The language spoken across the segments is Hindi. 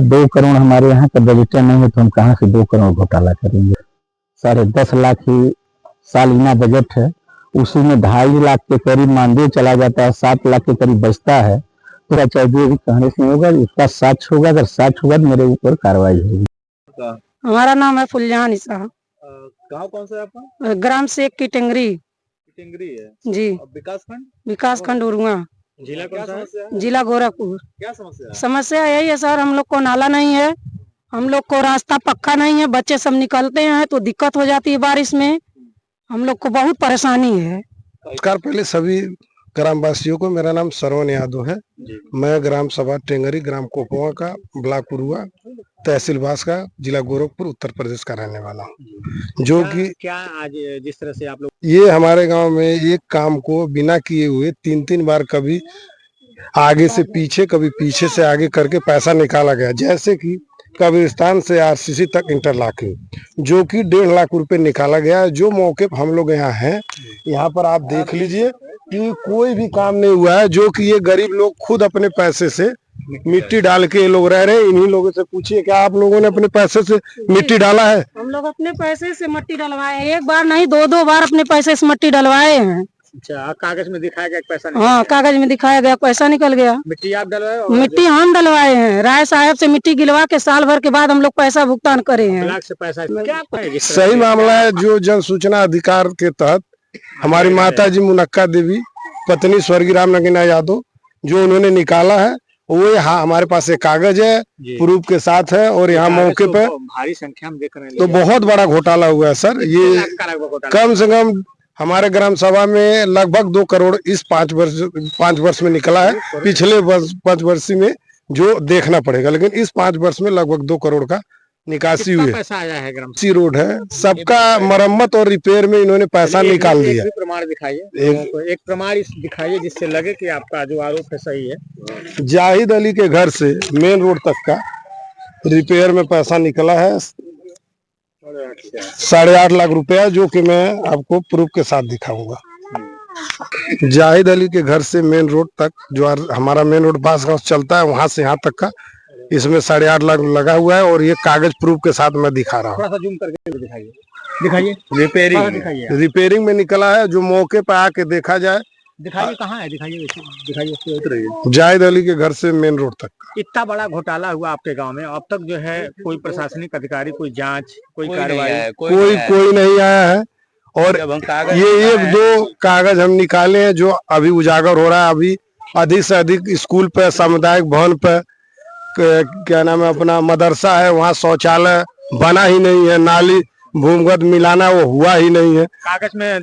2 करोड़ हमारे यहाँ का बजट नहीं है, तो हम कहाँ से 2 करोड़ घोटाला करेंगे। 10.5 लाख ही सालाना बजट है, उसी में 2.5 लाख के करीब मानदेय चला जाता है, 7 लाख के करीब बचता है। तो चाहे जो भी कहने से होगा उसका सच होगा, अगर सच होगा तो मेरे ऊपर कार्रवाई होगी। हमारा नाम है फुलजान ईसा। गाँव कौन सा है आपका? ग्राम से टिटंगरी है जी। विकास खंड उरुआ, जिला कौन सा है? जिला गोरखपुर। क्या समस्या है? समस्या यही है सर, हम लोग को नाला नहीं है, हम लोग को रास्ता पक्का नहीं है, बच्चे सब निकलते हैं तो दिक्कत हो जाती है बारिश में, हम लोग को बहुत परेशानी है। नमस्कार। पहले सभी ग्रामवासियों को, मेरा नाम सरवन यादव है। मैं ग्राम सभा टेंगरी, ग्राम कोपवा का, ब्लॉक उरुआ, तहसील बास का, जिला गोरखपुर, उत्तर प्रदेश का रहने वाला हूँ। जो कि क्या आज जिस तरह से आप लोग ये हमारे गांव में एक काम को बिना किए हुए 3 बार कभी आगे से पीछे, कभी पीछे से आगे करके पैसा निकाला गया। जैसे कि कब्रिस्तान से आरसीसी तक इंटरलॉकिंग, जो कि 1.5 लाख रुपए निकाला गया है। जो मौके पर हम लोग यहाँ हैं, यहाँ पर आप देख लीजिए कि कोई भी काम नहीं हुआ है। जो कि ये गरीब लोग खुद अपने पैसे से मिट्टी डाल के ये लोग रह रहे हैं। इन्हीं लोगों से पूछिए, क्या आप लोगों ने अपने पैसे से मिट्टी डाला है? हम लोग अपने पैसे से मिट्टी डलवाए, एक बार नहीं 2 बार अपने पैसे से मिट्टी डलवाए हैं। अच्छा, कागज में दिखाया गया पैसा? हाँ, कागज में दिखाया गया, पैसा निकल गया। मिट्टी आप डलवाए? मिट्टी हम डलवाए हैं, राय साहब से मिट्टी गिलवा के साल भर के बाद हम लोग पैसा भुगतान करे हैं। ब्लॉक से पैसा क्या सही मामला है। जो जन सूचना अधिकार के तहत हमारी माता जी मुनक्का देवी, पत्नी स्वर्गीय राम नगीना यादव, जो उन्होंने निकाला है, वो यहाँ हमारे पास एक कागज है, प्रूफ के साथ है। और यहाँ मौके पे भारी संख्या में देख रहे हैं, तो बहुत बड़ा घोटाला हुआ है सर। ये कम से कम हमारे ग्राम सभा में लगभग 2 करोड़ इस 5 वर्ष में निकला है। पिछले 5 वर्ष में जो देखना पड़ेगा, लेकिन इस 5 वर्ष में लगभग 2 करोड़ का निकासी हुई है। पैसा आया है? ग्राम सी रोड है, सबका मरम्मत और रिपेयर में इन्होंने पैसा निकाल दिया। एक प्रमाण दिखाइए, एक प्रमाण दिखाइए जिससे लगे कि आपका जो आरोप है सही है। जाहिद अली के घर से मेन रोड तक का रिपेयर में पैसा निकला है 8.5 लाख रुपया, जो कि मैं आपको प्रूफ के साथ दिखाऊंगा। जाहिद अली के घर से मेन रोड तक, जो हमारा मेन रोड बास हाउस चलता है, वहां से यहाँ तक का इसमें 8.5 लाख लगा हुआ है। और ये कागज प्रूफ के साथ मैं दिखा रहा हूँ। थोड़ा सा जूम करके दिखाइए। रिपेयरिंग में निकला है। जो मौके पर आके देखा जाए, दिखाइए कहाँ है, दिखाइए। जाहिद अली के घर से मेन रोड तक। इतना बड़ा घोटाला हुआ आपके गांव में, अब तक जो है कोई प्रशासनिक अधिकारी, कोई जांच, कोई कार्रवाई, कोई नहीं आया है। और ये 1-2 कागज हम निकाले हैं जो अभी उजागर हो रहा है। अभी अधिक से अधिक स्कूल पे, सामुदायिक भवन पे, क्या नाम है, अपना मदरसा है, वहाँ शौचालय बना ही नहीं है। नाली भूमिगत मिलाना वो हुआ ही नहीं है। कागज में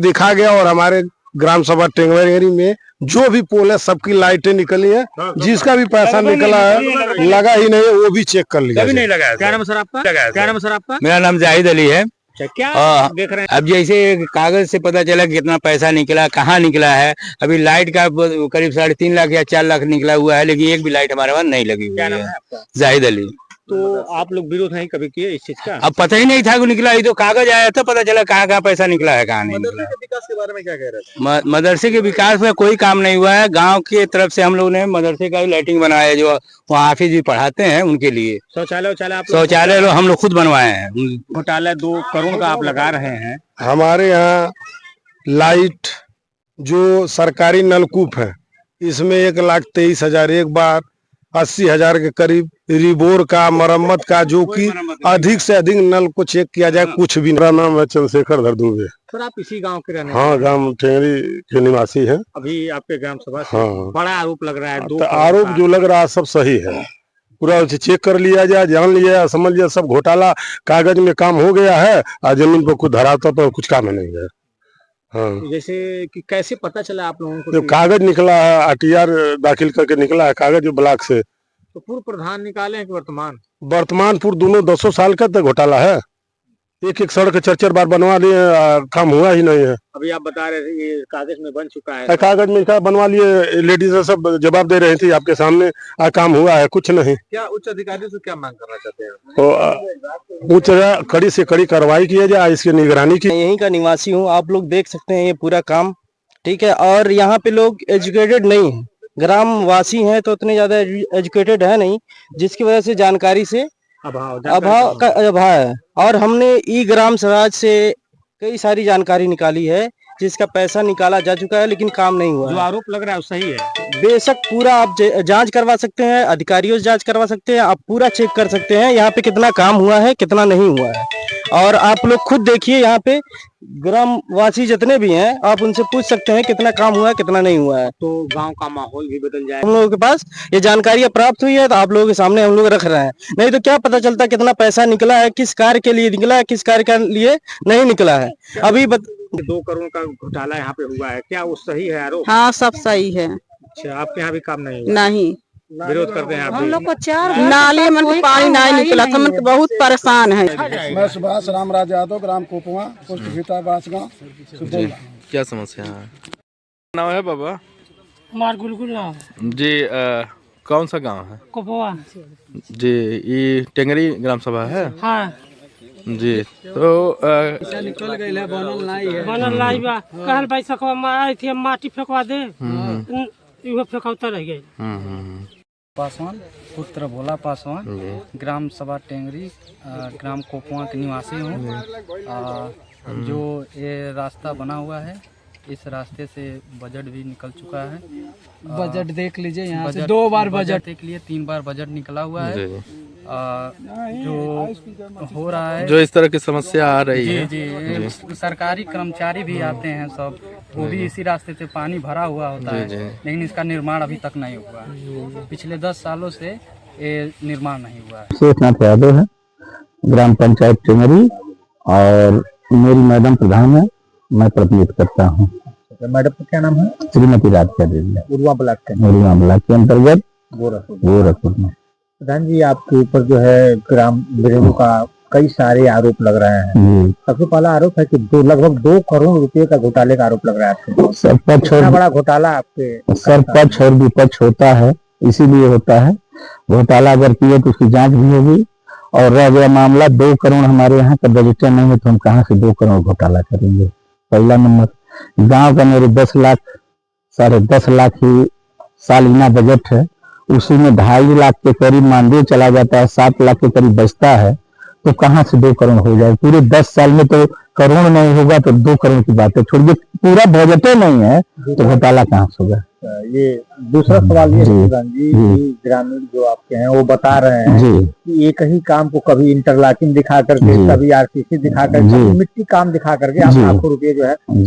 दिखा गया। और हमारे ग्राम सभा टेंगरी में जो भी पोल है, सबकी लाइटें निकली है। जिसका भी पैसा निकला है, लगा ही नहीं है, वो भी चेक कर लिया। नहीं लगा। क्या नाम है सर आपका? मेरा नाम जाहिद अली है। क्या देख रहे हैं? अब जैसे कागज से पता चला कितना पैसा निकला, कहाँ निकला है। अभी लाइट का करीब 3.5 लाख या 4 लाख निकला हुआ है, लेकिन एक भी लाइट हमारे वहाँ नहीं लगी हुई है। जाहिद अली। तो आप लोग विरोध नहीं कभी किए इस चीज का? अब पता ही नहीं था कि निकला, ये तो कागज आया था, पता चला कहाँ पैसा निकला है, कहाँ नहीं निकला। मदरसे के विकास के बारे में क्या कह रहे थे? मदरसे के विकास में कोई काम नहीं हुआ है। गांव की तरफ से हम लोग ने मदरसे का लाइटिंग बनाया है, जो वहाँ हाफिज भी पढ़ाते हैं उनके लिए। शौचालय हम लोग खुद बनवाए हैं। घोटाला 2 करोड़ का आप लगा रहे हैं। हमारे यहाँ लाइट जो सरकारी नलकूप है, इसमें 1,23,000, एक बार 80,000 के करीब रिबोर का, मरम्मत का, जो कि अधिक से अधिक नल को चेक किया जाए, कुछ भी। मेरा नाम है चंद्रशेखर धरदुबे। सर आप इसी गांव के रहने? हाँ, गांव टेंगरी के निवासी है। अभी आपके ग्राम सभा से हाँ, बड़ा आरोप लग रहा है। तो आरोप जो लग रहा है सब सही है, पूरा चेक कर लिया जाए, जान लिया जाए, समझ लिया। सब घोटाला कागज में काम हो गया है, और जमीन पर कुछ धराता तो कुछ काम नहीं है। हाँ, जैसे कि कैसे पता चला आप लोगों को? जो कागज निकला है, आरटीआर दाखिल करके निकला है कागज, जो ब्लॉक से। तो पूर्व प्रधान निकाले हैं कि वर्तमान पूर्व दोनों 200 साल का तक घोटाला है। एक सड़क 4 बार बनवा लिए, काम हुआ ही नहीं है। अभी आप बता रहे थे ये कागज में बन चुका है। कागज में क्या बनवा लिए, लेडीज सब जवाब दे रही थी आपके सामने, काम हुआ है कुछ नहीं। क्या उच्च अधिकारियों से क्या मांग करना चाहते हैं? तो उच्च कड़ी से कड़ी कार्रवाई की जाए, इसकी निगरानी की। यहीं का निवासी हूँ, आप लोग देख सकते हैं ये पूरा काम, ठीक है। और यहाँ पे लोग एजुकेटेड नहीं है, ग्रामवासी हैं तो उतने ज्यादा एजुकेटेड है नहीं, जिसकी वजह से जानकारी से अभाव का अभाव है। और हमने ई ग्राम स्वराज से कई सारी जानकारी निकाली है, जिसका पैसा निकाला जा चुका है लेकिन काम नहीं हुआ जो है। आरोप लग रहा है वो सही है? बेशक पूरा आप जांच करवा सकते हैं, अधिकारियों से जांच करवा सकते हैं, आप पूरा चेक कर सकते हैं यहाँ पे कितना काम हुआ है कितना नहीं हुआ है। और आप लोग खुद देखिए, यहाँ पे ग्रामवासी जितने भी हैं आप उनसे पूछ सकते हैं कितना काम हुआ है कितना नहीं हुआ है। तो गांव का माहौल भी बदल जाए। हम लोगों के पास ये जानकारियां प्राप्त हुई है तो आप लोगों के सामने हम लोग रख रहे हैं, नहीं तो क्या पता चलता कितना पैसा निकला है, किस कार्य के लिए निकला है, किस कार्य के लिए नहीं निकला है। अभी 2 करोड़ का घोटाला यहाँ पे हुआ है, क्या वो सही है आरोप? हाँ सब सही है। अच्छा, आपके यहाँ भी काम नहीं हुआ? नहीं, विरोध करते हैं आप हम भी? लोग को 4 नाली में तो पानी नहीं निकला था, मन बहुत परेशान है। मैं सुभाष रामराज यादव, ग्राम कोपवा, पोस्ट भीता बासगांव, सुपौल। क्या समस्या है? नाम है बाबा? कुमार गुलगुल नाम जी। कौन सा गांव है? कोपवा जी, ये टेंगरी ग्राम सभा है? हाँ जी। तो निकल गई है, बनल लाई बा कहल भाई सकवा मार थी, माटी फेंकवा दे, इहो फेंकौता रह गए। पासवान पुत्र भोला पासवान, ग्राम सभा टेंगरी, ग्राम कोपवा के निवासी हूँ। जो ये रास्ता बना हुआ है, इस रास्ते से बजट भी निकल चुका है। बजट देख लीजिए, यहाँ से 2 बार बजट के लिए 3 बार बजट निकला हुआ है। जो हो रहा है, जो इस तरह की समस्या आ रही जी है, जी, सरकारी कर्मचारी भी आते हैं सब, वो भी इसी रास्ते से पानी भरा हुआ होता है, लेकिन इसका निर्माण अभी तक नहीं हुआ है। पिछले 10 सालों से ये निर्माण नहीं हुआ है। शेखनाथ यादव है, ग्राम पंचायत टेंगरी, और मेरी मैडम प्रधान है, मैं प्रतिनिधित्व करता हूँ। मैडम का क्या नाम है? श्रीमती राधिका देवी, उर्वा ब्लॉक के अंतर्गत गोरखपुर में। प्रधान जी, आपके ऊपर जो है ग्राम बिरेलू का कई सारे आरोप लग रहे हैं। सबसे पहला आरोप है कि लगभग 2 करोड़ रुपए का घोटाले का आरोप लग रहा है आपको। सरपंच इतना बड़ा घोटाला आपके? सरपंच और विपक्ष होता है, इसीलिए होता है। घोटाला अगर किए तो उसकी जांच भी होगी। और रह गया मामला 2 करोड़, हमारे यहाँ का बजट नहीं है तो हम कहाँ से 2 करोड़ घोटाला करेंगे? पहला नंबर, गांव का मेरे 10 लाख 10.5 लाख ही सालाना बजट है, उसी में 2.5 लाख के करीब मानदेय चला जाता है, 7 लाख के करीब बचता है, तो कहाँ से 2 करोड़ हो जाए? पूरे 10 साल में तो करोड़ नहीं होगा तो 2 करोड़ की बात है, छोड़िए पूरा बजट नहीं है तो घोटाला कहाँ से होगा? ये दूसरा सवाल ये है प्रधान जी, ग्रामीण जो आपके हैं वो बता रहे हैं कि एक ही काम को कभी इंटरलॉकिंग दिखा करके, कभी आरसीसी दिखा करके, मिट्टी काम दिखा करके आप लाखों रुपये जो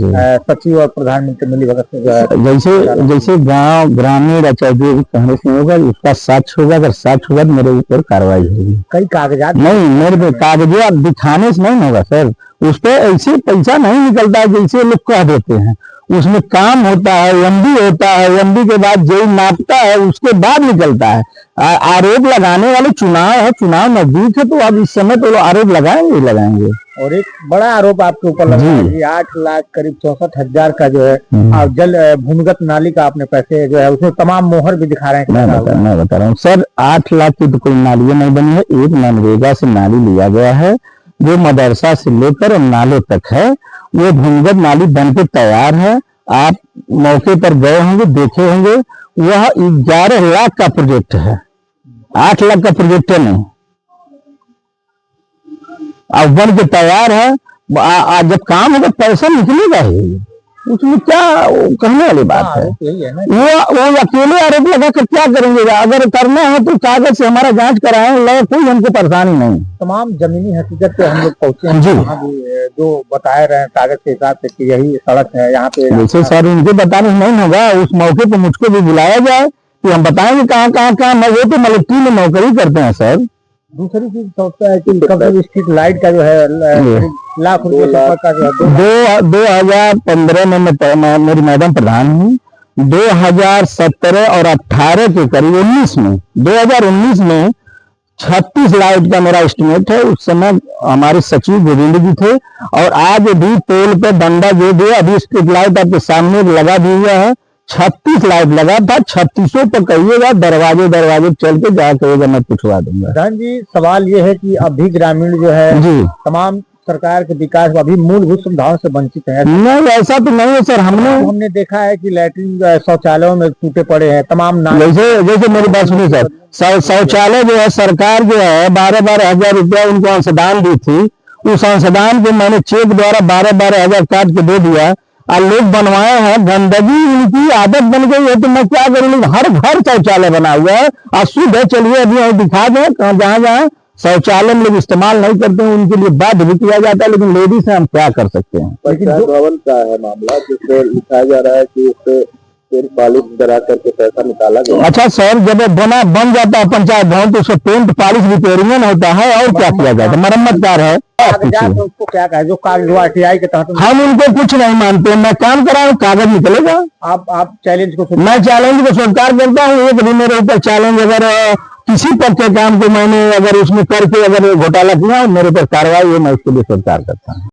है सचिव और प्रधानमंत्री मिलीभगत से जो है, जैसे गांव ग्रामीण चाहे जो भी कहने से होगा उसका साक्ष्य होगा, अगर साक्ष्य होगा तो मेरे ऊपर कार्रवाई होगी। कई कागजात नहीं, मेरे कागजात दिखाने से नहीं होगा सर, उस पर ऐसे पैसा नहीं निकलता है जैसे लोग कह देते हैं। उसमें काम होता है, एमडी होता है, एमडी के बाद जेई नापता है, उसके बाद निकलता है। आरोप लगाने वाले चुनाव है, चुनाव नजदीक है, तो अब इस समय तो आरोप लगाएंगे। और एक बड़ा आरोप आपके ऊपर लगा है कि 8 लाख करीब 64,000 का जो है जल भूमिगत नाली का आपने पैसे जो है उसमें तमाम मोहर भी दिखा रहे हैं। मैं बता रहा हूँ सर, 8 लाख की तो कोई नाली नहीं बनी है, एक मनरेगा से नाली लिया गया है जो मदरसा से लेकर नाले तक है, वो भूमिगत नाली बनकर तैयार है। आप मौके पर गए होंगे, देखे होंगे, वह 11 लाख का प्रोजेक्ट है, 8 लाख का प्रोजेक्ट है नहीं। अब बन के तैयार है, जब काम होगा पैसा निकलेगा ही, उसमें क्या कहने वाली बात है? वो अकेले आरोप लगा कर क्या करेंगे? अगर करना है तो कागज से हमारा जांच कराएं, कोई हमको परेशानी नहीं। तमाम जमीनी हकीकत पे हम लोग पहुंचे हैं, जो बताए रहे हैं कागज के हिसाब से कि यही सड़क है यहाँ पे। जैसे सर उनके बताने से नहीं होगा, उस मौके पे मुझको भी बुलाया जाए कि हम बताएंगे कहाँ कहाँ काम है। वो तो मलिक्टी में नौकरी करते हैं सर। दूसरी चीज सोचता है कि कभी स्ट्रीट लाइट का जो है लाख रुपए का जो है 2015 में मैं मेरी मैडम प्रधान हूँ, 2017 और 18 के करीब 2019 में 36 लाइट का मेरा एस्टिमेट है। उस समय हमारे सचिव गोविंद जी थे, और आज भी पोल पे डंडा जो दिया, अभी स्ट्रीट लाइट आपके सामने लगा भी हुआ है, 36 लाइट लगा था। 36 पर कहिएगा, दरवाजे चल के जा कहिएगा, मैं पूछवा दूंगा। प्रधान जी, सवाल ये है कि अभी ग्रामीण जो है तमाम सरकार के विकास को अभी मूलभूत सुविधाओं से वंचित है। नहीं, ऐसा तो नहीं है सर। हमने देखा है कि लैट्रिन शौचालयों में टूटे पड़े हैं, तमाम जैसे मेरी बात सुनिए सर, शौचालय जो है सरकार जो है 12,000 रुपया उनको अंशदान दी थी। उस अंशदान को मैंने चेक द्वारा 12,000 काट के दे दिया और लोग बनवाए हैं। गंदगी उनकी आदत बन गई है तो मैं क्या करूँ। हर घर शौचालय बना हुआ है और शुद्ध है। चलिए अभी दिखा दें जहाँ जहाँ शौचालय लोग इस्तेमाल नहीं करते हैं उनके लिए बाध्य भी किया जाता है, लेकिन लेडीज से हम क्या कर सकते हैं। पंचायत भवन का है मामला जिससे लिखाया जा रहा है कि उससे पॉलिश करा करके पैसा निकाला गया। अच्छा सर, जब बन जाता है पंचायत भवन तो उसको पेंट पॉलिश रिपेयरिंग होता है और क्या किया जाता है, मरम्मत कार्य है। उसको क्या कहे जो कागज RTI के तहत हम उनको कुछ नहीं मानते। मैं काम कराऊं, कागज निकलेगा। आप चैलेंज को मैं चैलेंज को स्वीकार करता हूँ। एक भी मेरे ऊपर चैलेंज अगर किसी पद के काम को मैंने अगर उसमें करके अगर घोटाला किया मेरे पर कार्रवाई है, मैं उसके लिए स्वीकार करता हूँ।